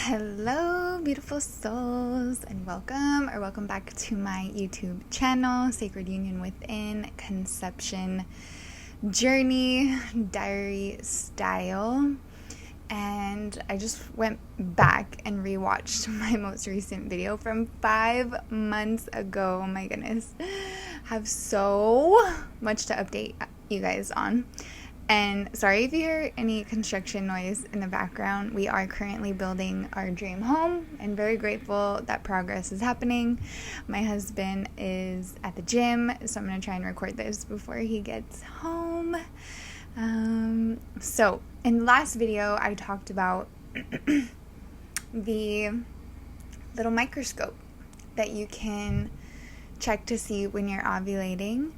Hello, beautiful souls, and welcome back to my YouTube channel, Sacred Union Within, Conception Journey, Diary Style. And I just went back and rewatched my most recent video from 5 months ago. Oh my goodness. Have so much to update you guys on. And sorry if you hear any construction noise in the background. We are currently building our dream home and very grateful that progress is happening. My husband is at the gym, so I'm going to try and record this before he gets home. So in the last video, I talked about the little microscope that you can check to see when you're ovulating.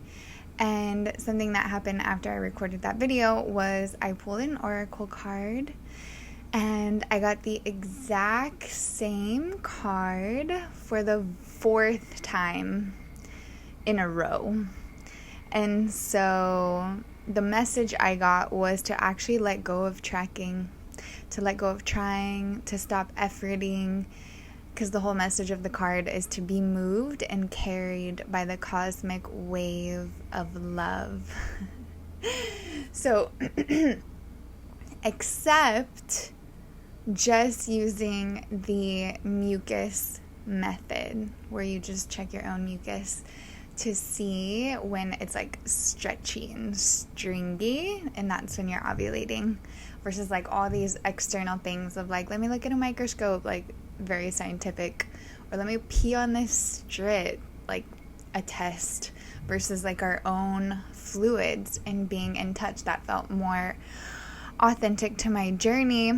And something that happened after I recorded that video was I pulled an oracle card and I got the exact same card for the 4th time in a row. And so the message I got was to actually let go of tracking, to let go of trying, to stop efforting, because the whole message of the card is to be moved and carried by the cosmic wave of love. So, except just using the mucus method, where you just check your own mucus to see when it's like stretchy and stringy, and that's when you're ovulating, versus like all these external things of like, let me look at a microscope, like very scientific, or let me pee on this strip, like a test, versus like our own fluids and being in touch. That felt more authentic to my journey.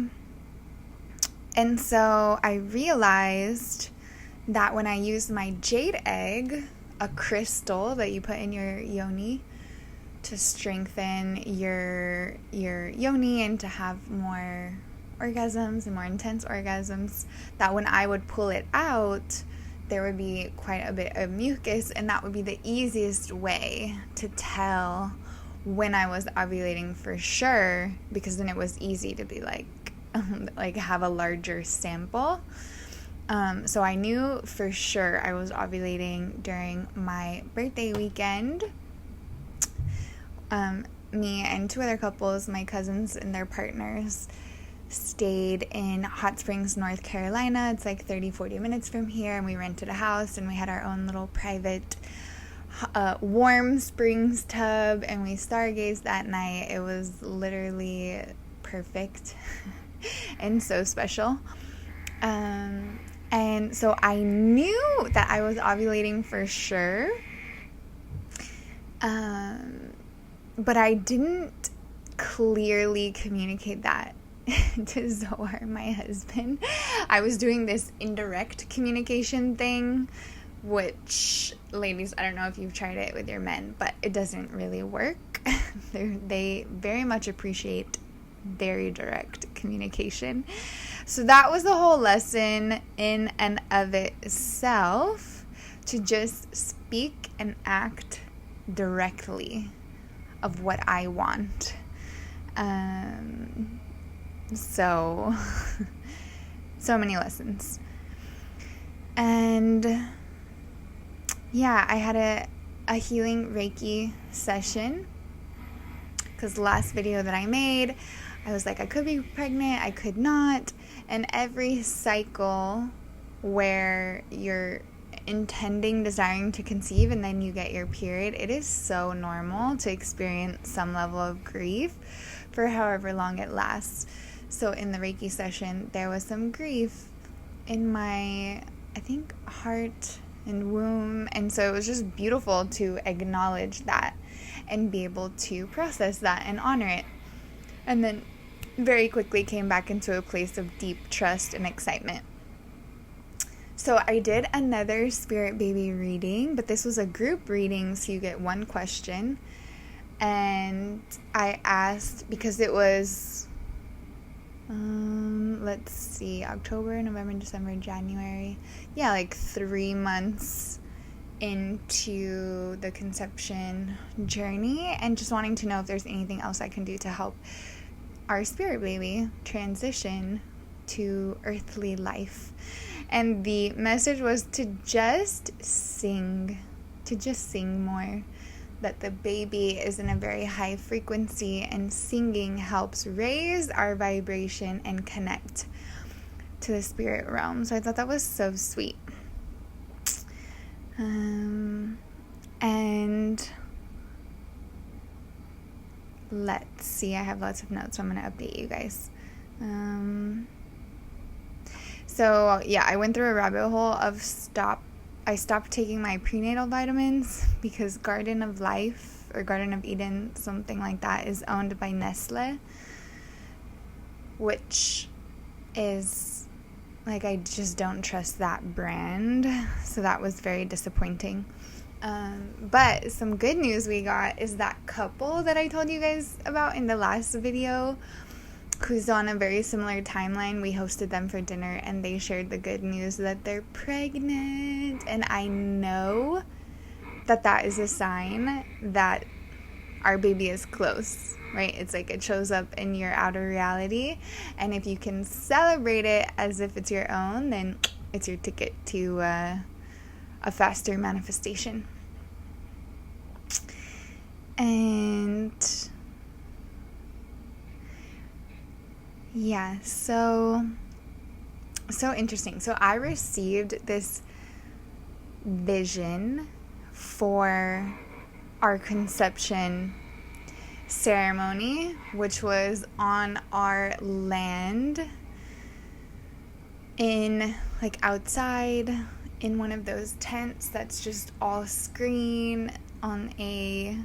And so I realized that when I use my jade egg, a crystal that you put in your yoni to strengthen your yoni and to have more orgasms and more intense orgasms, that when I would pull it out, there would be quite a bit of mucus, and that would be the easiest way to tell when I was ovulating for sure, because then it was easy to be like have a larger sample. So I knew for sure I was ovulating during my birthday weekend. Me and 2 other couples, my cousins and their partners, stayed in Hot Springs, North Carolina. It's like 30-40 minutes from here, and we rented a house and we had our own little private warm springs tub, and we stargazed that night. It was literally perfect and so special. And so I knew that I was ovulating for sure, but I didn't clearly communicate that to Zohar, my husband. I was doing this indirect communication thing, which, ladies, I don't know if you've tried it with your men, but it doesn't really work. They very much appreciate very direct communication. So that was the whole lesson in and of itself, to just speak and act directly of what I want. So many lessons. And yeah, I had a healing Reiki session, because the last video that I made, I was like, I could be pregnant, I could not. And every cycle where you're desiring to conceive, and then you get your period, it is so normal to experience some level of grief for however long it lasts. So in the Reiki session, there was some grief in my, I think, heart and womb. And so it was just beautiful to acknowledge that and be able to process that and honor it. And then very quickly came back into a place of deep trust and excitement. So I did another spirit baby reading, but this was a group reading, so you get one question. And I asked, because it was, let's see, October, November, December, January. Yeah, like 3 months into the conception journey, and just wanting to know if there's anything else I can do to help our spirit baby transition to earthly life. And the message was to just sing more. That the baby is in a very high frequency, and singing helps raise our vibration and connect to the spirit realm. So I thought that was so sweet. And let's see, I have lots of notes, so I'm going to update you guys. So yeah, I went through a rabbit hole of I stopped taking my prenatal vitamins because Garden of Life or Garden of Eden, something like that, is owned by Nestle, which is like, I just don't trust that brand. So that was very disappointing. But some good news we got is that couple that I told you guys about in the last video, who's on a very similar timeline. We hosted them for dinner, and they shared the good news that they're pregnant. And I know that that is a sign that our baby is close, right? It's like it shows up in your outer reality. And if you can celebrate it as if it's your own, then it's your ticket to a faster manifestation. And yeah, so interesting. So I received this vision for our conception ceremony, which was on our land, in like outside in one of those tents that's just all screen on a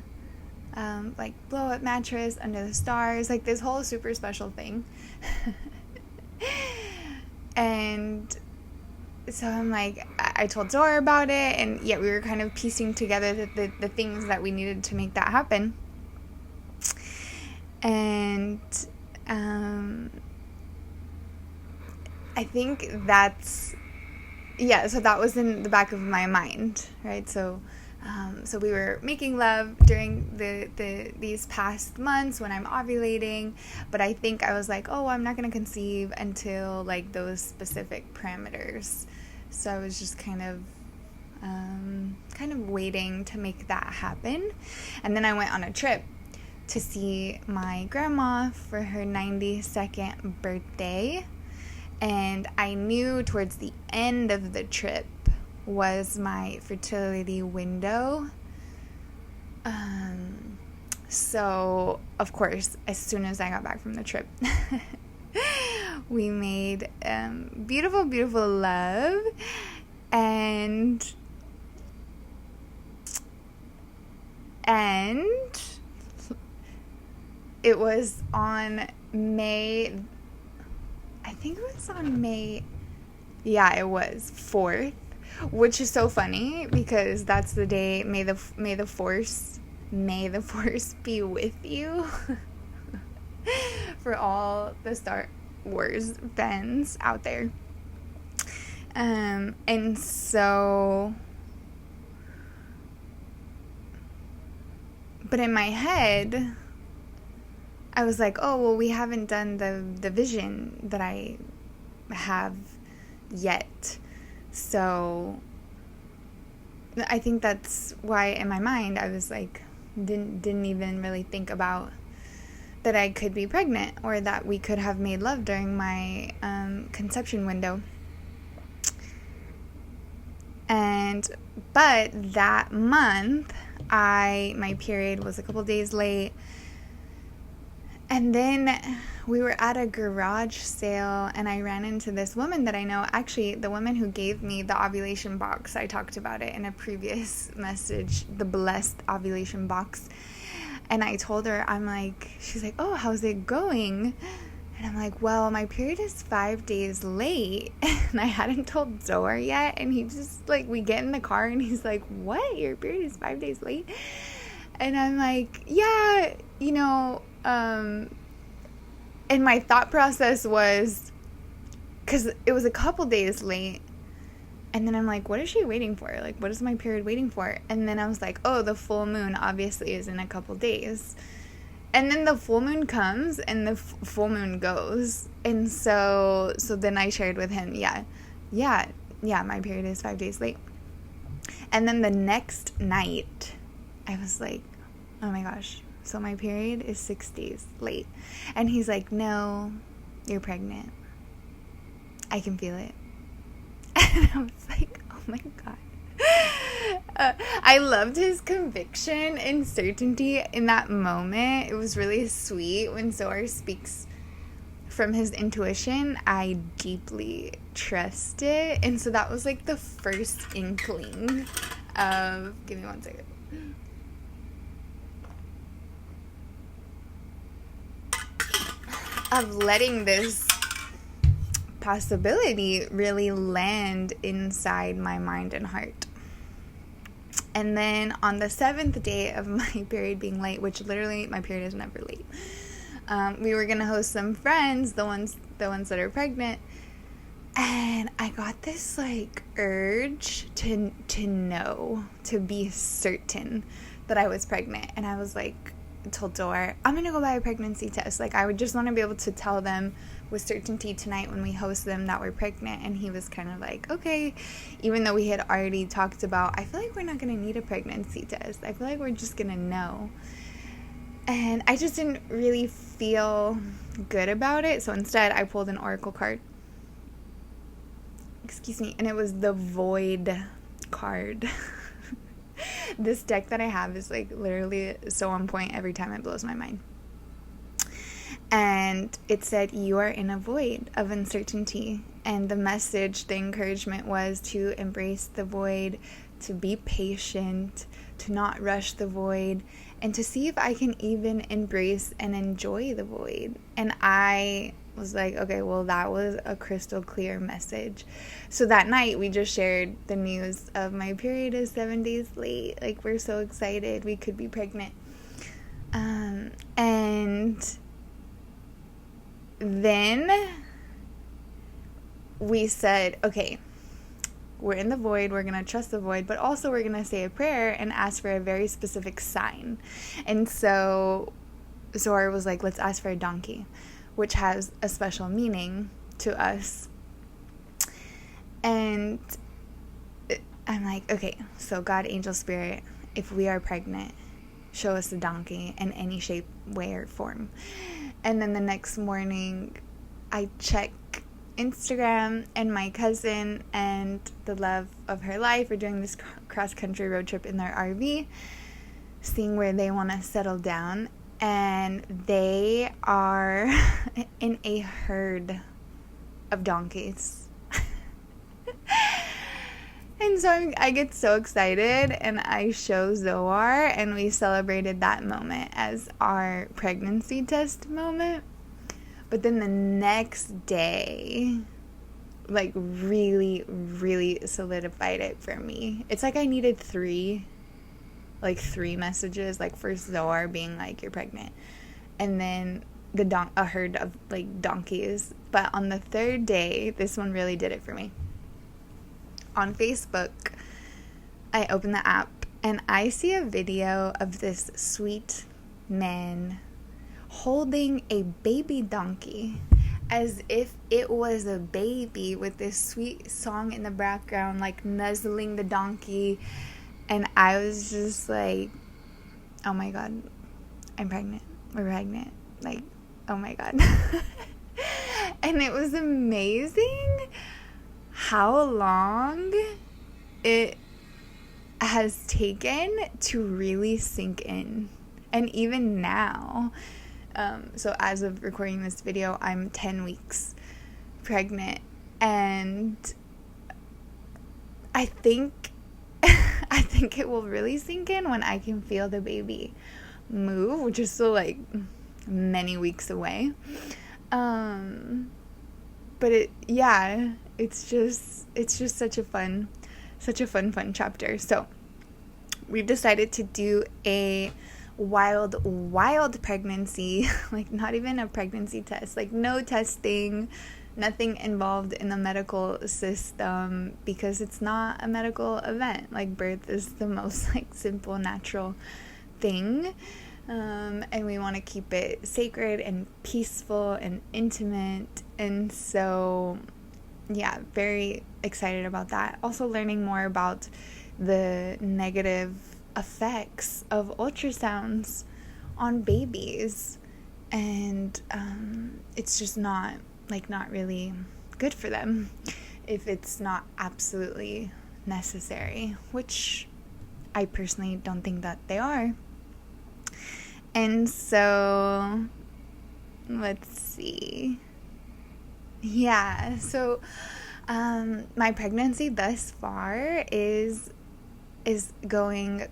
like blow up mattress under the stars, like this whole super special thing. And so I'm like, I told Zora about it, and yeah, we were kind of piecing together the things that we needed to make that happen. And I think that's, yeah, so that was in the back of my mind, right? So we were making love during these past months when I'm ovulating, but I think I was like, oh, I'm not going to conceive until like those specific parameters. So I was just kind of waiting to make that happen. And then I went on a trip to see my grandma for her 92nd birthday. And I knew towards the end of the trip was my fertility window. So, of course, as soon as I got back from the trip, we made beautiful, beautiful love. And it was on May, I think it was on May, yeah, it was 4th, which is so funny because that's the day, may the force be with you. For all the Star Wars fans out there. And so, but in my head, I was like, oh, well, we haven't done the vision that I have yet. So I think that's why in my mind I was like, didn't even really think about that I could be pregnant or that we could have made love during my conception window. But that month, my period was a couple days late. And then we were at a garage sale, and I ran into this woman that I know, actually the woman who gave me the ovulation box. I talked about it in a previous message, the blessed ovulation box. And I told her, she's like, oh, how's it going? And I'm like, well, my period is 5 days late. And I hadn't told Zohar yet. And he just, we get in the car and he's like, what? Your period is 5 days late? And I'm like, yeah, and my thought process was, because it was a couple days late. And then I'm like, what is she waiting for? What is my period waiting for? And then I was like, oh, the full moon obviously is in a couple days. And then the full moon comes and the full moon goes. And so then I shared with him, yeah, my period is 5 days late. And then the next night, I was like, oh my gosh, so my period is 6 days late. And he's like, no, you're pregnant. I can feel it. And I was like, oh my God. I loved his conviction and certainty in that moment. It was really sweet when Zohar speaks from his intuition. I deeply trust it. And so that was like the first inkling of, give me 1 second. Of letting this possibility really land inside my mind and heart. And then on the 7th day of my period being late, which literally my period is never late, we were gonna host some friends, the ones that are pregnant, and I got this like urge to know, to be certain that I was pregnant. And I was like, told Zohar, I'm gonna go buy a pregnancy test. Like, I would just want to be able to tell them with certainty tonight when we host them that we're pregnant. And he was kind of like, okay, even though we had already talked about, I feel like we're not gonna need a pregnancy test, I feel like we're just gonna know. And I just didn't really feel good about it, so instead I pulled an oracle card, and it was the void card. This deck that I have is like literally so on point every time, it blows my mind. And it said, you are in a void of uncertainty. And the message, the encouragement was to embrace the void, to be patient, to not rush the void, and to see if I can even embrace and enjoy the void. And I was like, okay, well, that was a crystal clear message. So that night we just shared the news of my period is 7 days late. Like, we're so excited, we could be pregnant. And then we said, okay, we're in the void, we're going to trust the void, but also we're going to say a prayer and ask for a very specific sign. And so Zohar was like, let's ask for a donkey, which has a special meaning to us. And I'm like, okay, so God, angel, spirit, if we are pregnant, show us a donkey in any shape, way, or form. And then the next morning, I check Instagram, and my cousin and the love of her life are doing this cross-country road trip in their RV, seeing where they want to settle down. And they are in a herd of donkeys. And so I get so excited, and I show Zohar, and we celebrated that moment as our pregnancy test moment. But then the next day, like, really, really solidified it for me. It's like I needed three messages. Like, first Zohar being like, you're pregnant, and then a herd of like donkeys. But on the third day, this one really did it for me. On Facebook, I open the app and I see a video of this sweet man holding a baby donkey as if it was a baby, with this sweet song in the background, like nuzzling the donkey. And I was just like, oh my God, I'm pregnant. We're pregnant. Like, oh my God. And it was amazing how long it has taken to really sink in. And even now, so as of recording this video, I'm 10 weeks pregnant, and I think it will really sink in when I can feel the baby move, which is still like many weeks away. But it's just such a fun chapter. So we've decided to do a wild pregnancy, like not even a pregnancy test, like no testing, nothing involved in the medical system, because it's not a medical event. Like, birth is the most like simple, natural thing. And we want to keep it sacred and peaceful and intimate. And so, yeah, very excited about that. Also learning more about the negative effects of ultrasounds on babies. And it's just not really good for them if it's not absolutely necessary, which I personally don't think that they are. And so, let's see. Yeah, so my pregnancy thus far is going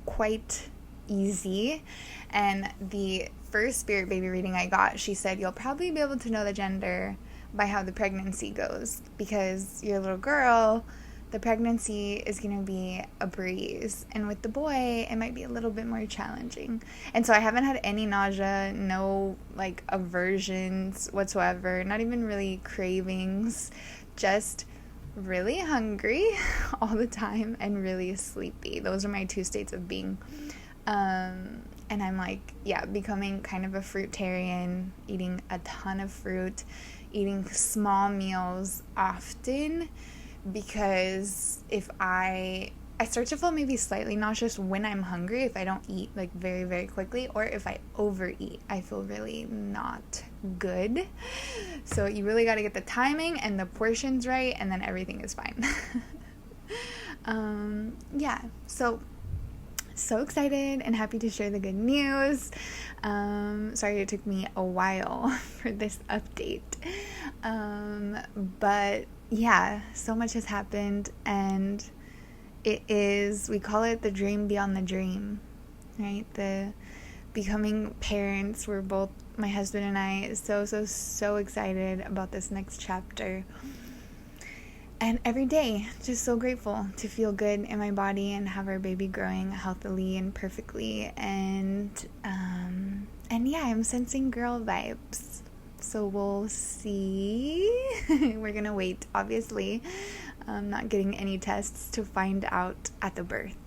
quite easy. And the first spirit baby reading I got, she said, you'll probably be able to know the gender by how the pregnancy goes, because your little girl, the pregnancy is going to be a breeze, and with the boy it might be a little bit more challenging. And so I haven't had any nausea, no like aversions whatsoever, not even really cravings, just really hungry all the time and really sleepy. Those are my two states of being. And I'm becoming kind of a fruitarian, eating a ton of fruit, eating small meals often, because if I start to feel maybe slightly nauseous when I'm hungry if I don't eat like very, very quickly, or if I overeat, I feel really not good. So you really got to get the timing and the portions right, and then everything is fine. So excited and happy to share the good news. Sorry it took me a while for this update. But yeah, so much has happened, and we call it the dream beyond the dream, right? The becoming parents. We're both, my husband and I, so excited about this next chapter. And every day, just so grateful to feel good in my body and have our baby growing healthily and perfectly. And yeah, I'm sensing girl vibes. So we'll see. We're going to wait, obviously. I'm not getting any tests to find out at the birth.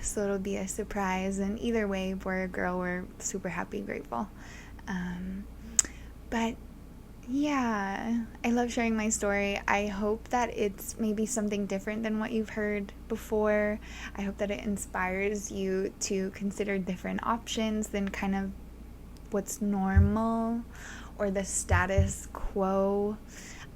So it'll be a surprise. And either way, boy or girl, we're super happy, grateful. But yeah, I love sharing my story. I hope that it's maybe something different than what you've heard before. I hope that it inspires you to consider different options than kind of what's normal or the status quo.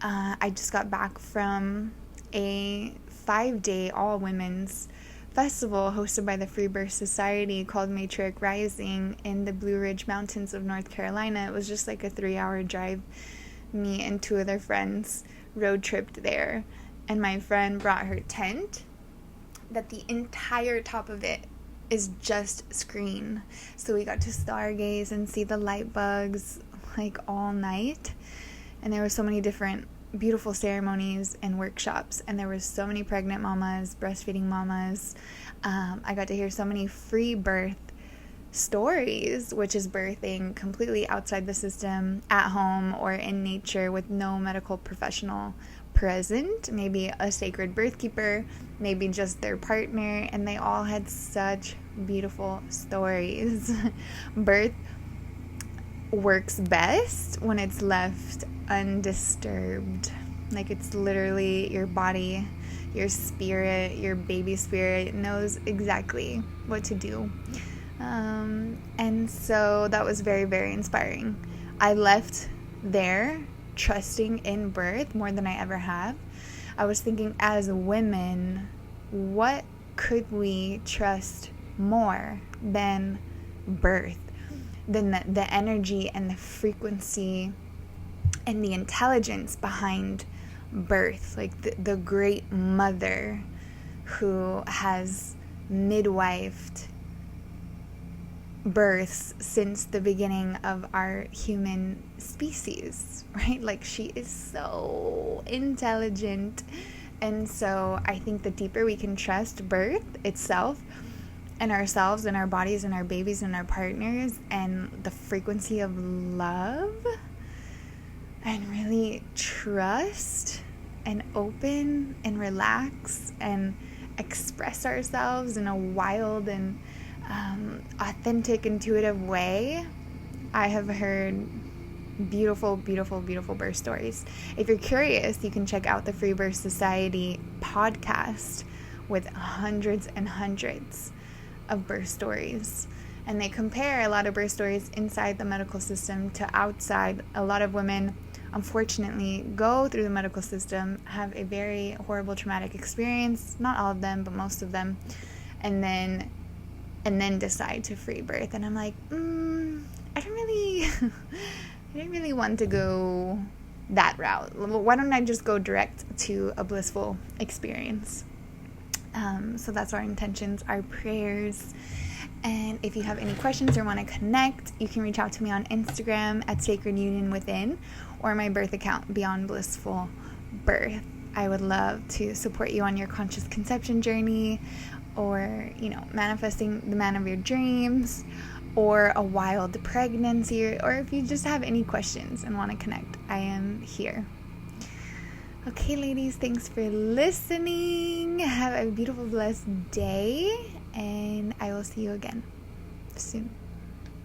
I just got back from a 5-day all-women's festival hosted by the Free Birth Society called Matriarch Rising in the Blue Ridge Mountains of North Carolina. It was just like a 3-hour drive. Me and 2 other friends road tripped there, and my friend brought her tent that the entire top of it is just screen. So we got to stargaze and see the light bugs like all night. And there were so many different beautiful ceremonies and workshops, and there were so many pregnant mamas, breastfeeding mamas. I got to hear so many free birth stories, which is birthing completely outside the system, at home or in nature with no medical professional present, maybe a sacred birth keeper, maybe just their partner, and they all had such beautiful stories. Birth works best when it's left undisturbed. Like, it's literally your body, your spirit, your baby spirit knows exactly what to do. And so that was very, very inspiring. I left there trusting in birth more than I ever have. I was thinking, as women, what could we trust more than birth, than the energy and the frequency and the intelligence behind birth, like the great mother who has midwifed births since the beginning of our human species, right? Like, she is so intelligent. And so I think the deeper we can trust birth itself and ourselves and our bodies and our babies and our partners and the frequency of love, and really trust and open and relax and express ourselves in a wild and authentic, intuitive way, I have heard beautiful, beautiful, beautiful birth stories. If you're curious, you can check out the Free Birth Society podcast with hundreds and hundreds of birth stories. And they compare a lot of birth stories inside the medical system to outside. A lot of women, unfortunately, go through the medical system, have a very horrible traumatic experience, not all of them, but most of them, and then decide to free birth. And I'm like, I don't really want to go that route. Why don't I just go direct to a blissful experience? So that's our intentions, our prayers. And if you have any questions or want to connect, you can reach out to me on Instagram at Sacred Union Within, or my birth account, Beyond Blissful Birth. I would love to support you on your conscious conception journey, or, manifesting the man of your dreams, or a wild pregnancy, or if you just have any questions and want to connect, I am here. Okay, ladies, thanks for listening. Have a beautiful, blessed day, and I will see you again soon.